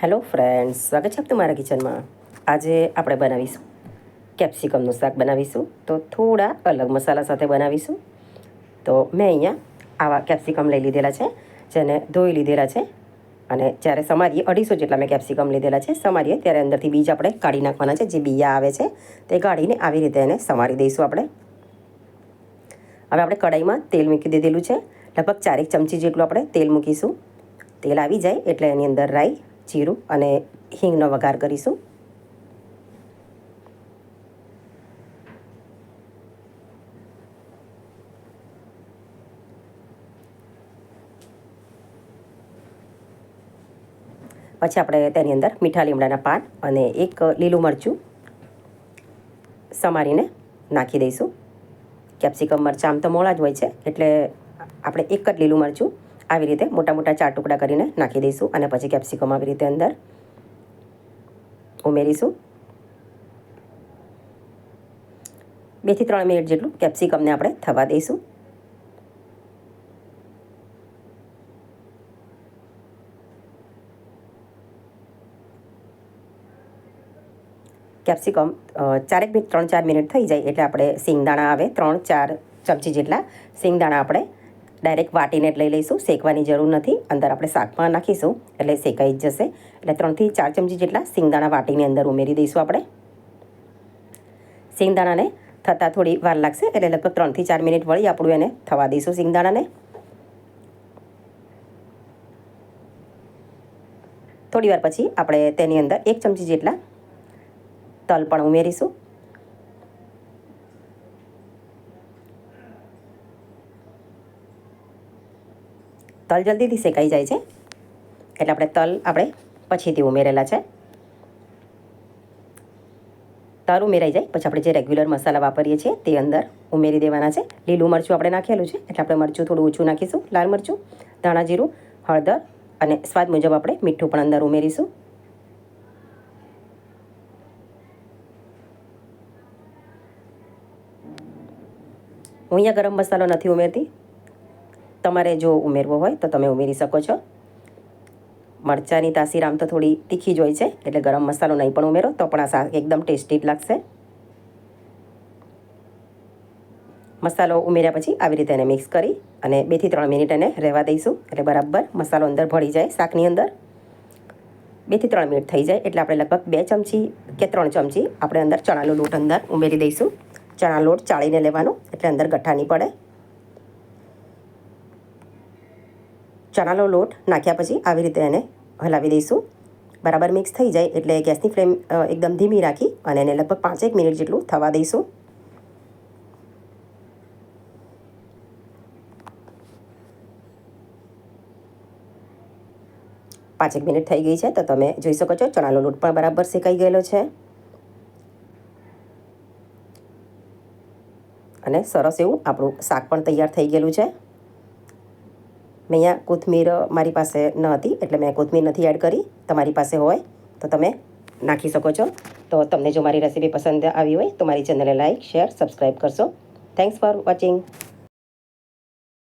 Hello friends, સ્વાગત છે તમારા કિચનમાં. આજે આપણે બનાવીશું કેપ્સિકમનું શાક બનાવીશું. તો થોડા અલગ મસાલા સાથે બનાવીશું. તો મેં અહીંયા આવા કેપ્સિકમ લઈ લીધેલા છે, જેને ધોઈ લીધેલા છે. અને જ્યારે સમારીએ 250 જેટલા મેં કેપ્સિકમ લીધેલા છે. સમારીએ ત્યારે અંદરથી બીજ આપણે કાઢી નાખવાના છે. જે બિયા આવે છે તે કાઢીને આવી રીતે એને સમારી દઈશું આપણે. હવે આપણે કઢાઈમાં તેલ મૂકી દીધેલું છે. લગભગ 4 ચમચી જેટલું આપણે તેલ મૂકીશું. તેલ આવી જાય એટલે એની અંદર રાઈ, જીરું અને હિંગનો વઘાર કરીશું. પછી આપણે તેની અંદર મીઠા લીમડાના પાન અને એક લીલું મરચું સમારીને નાખી દઈશું. કેપ્સિકમ મરચાં આમ તો મોળા જ હોય છે, એટલે આપણે એક જ લીલું મરચું આવી રીતે મોટા મોટા 4 ટુકડા કરીને નાખી દઈશું. અને પછી કેપ્સિકમ આવી રીતે અંદર ઉમેરીશું. 2 થી 3 મિનિટ જેટલું કેપ્સિકમને આપણે થવા દઈશું. કેપ્સિકમ 3-4 મિનિટ થઈ જાય એટલે આપણે સિંગદાણા આવે 3-4 ચમચી જેટલા સિંગદાણા આપણે ડાયરેક્ટ વાટીને લઈ લઈશું. શેકવાની જરૂર નથી. અંદર આપણે શાકમાં નાખીશું એટલે શેકાઈ જ જશે. એટલે 3 થી 4 ચમચી જેટલા સિંગદાણા વાટીને અંદર ઉમેરી દઈશું આપણે. સિંગદાણાને થતાં થોડી વાર લાગશે એટલે લગભગ 3 થી 4 મિનિટ વળી આપણું એને થવા દઈશું સિંગદાણાને. થોડી વાર પછી આપણે તેની અંદર 1 ચમચી જેટલા તલ પણ ઉમેરીશું. તલ જલ્દીથી શેકાઈ જાય છે એટલે આપણે પછીથી ઉમેરેલા છે. તલ ઉમેરાઈ જાય પછી આપણે જે રેગ્યુલર મસાલા વાપરીએ છીએ તે અંદર ઉમેરી દેવાના છે. લીલું મરચું આપણે નાખેલું છે એટલે આપણે મરચું થોડું ઓછું નાખીશું. લાલ મરચું, ધાણા જીરું, હળદર અને સ્વાદ મુજબ આપણે મીઠું પણ અંદર ઉમેરીશું. હું અહીંયા ગરમ મસાલો નથી ઉમેરતી. તમારે જો ઉમેરવો હોય તો તમે ઉમેરી શકો છો. મરચાંની તાસીર આમ તો થોડી તીખી જ હોય છે, એટલે ગરમ મસાલો નહીં પણ ઉમેરો તો પણ આ શાક એકદમ ટેસ્ટી લાગશે. મસાલો ઉમેર્યા પછી આવી રીતે એને મિક્સ કરી અને 2 થી 3 મિનિટ એને રહેવા દઈશું. એટલે બરાબર મસાલો અંદર ભળી જાય શાકની અંદર. 2 થી 3 મિનિટ થઈ જાય એટલે આપણે લગભગ 2 ચમચી કે 3 ચમચી આપણે અંદર ચણાનો લોટ અંદર ઉમેરી દઈશું. ચણા લોટ ચાળીને લેવાનો એટલે અંદર ગઠ્ઠા નહીં પડે. ચણાનો લોટ નાખ્યા પછી આવી રીતે એને હલાવી દઈશું. બરાબર મિક્સ થઈ જાય એટલે ગેસની ફ્લેમ એકદમ ધીમી રાખી અને એને લગભગ 5-1 મિનિટ જેટલું થવા દઈશું. પાંચેક મિનિટ થઈ ગઈ છે તો તમે જોઈ શકો છો ચણાનો લોટ પણ બરાબર શેકાઈ ગયેલો છે અને સરસ એવું આપણું શાક પણ તૈયાર થઈ ગયેલું છે. મેં અહીંયા કોથમીર મારી પાસે ન હતી એટલે મેં કોથમીર નથી એડ કરી. તમારી પાસે હોય તો તમે નાખી શકો છો. તો તમને જો મારી રેસીપી પસંદ આવી હોય તો મારી ચેનલને લાઈક, શેર, સબસ્ક્રાઈબ કરશો. Thanks for watching.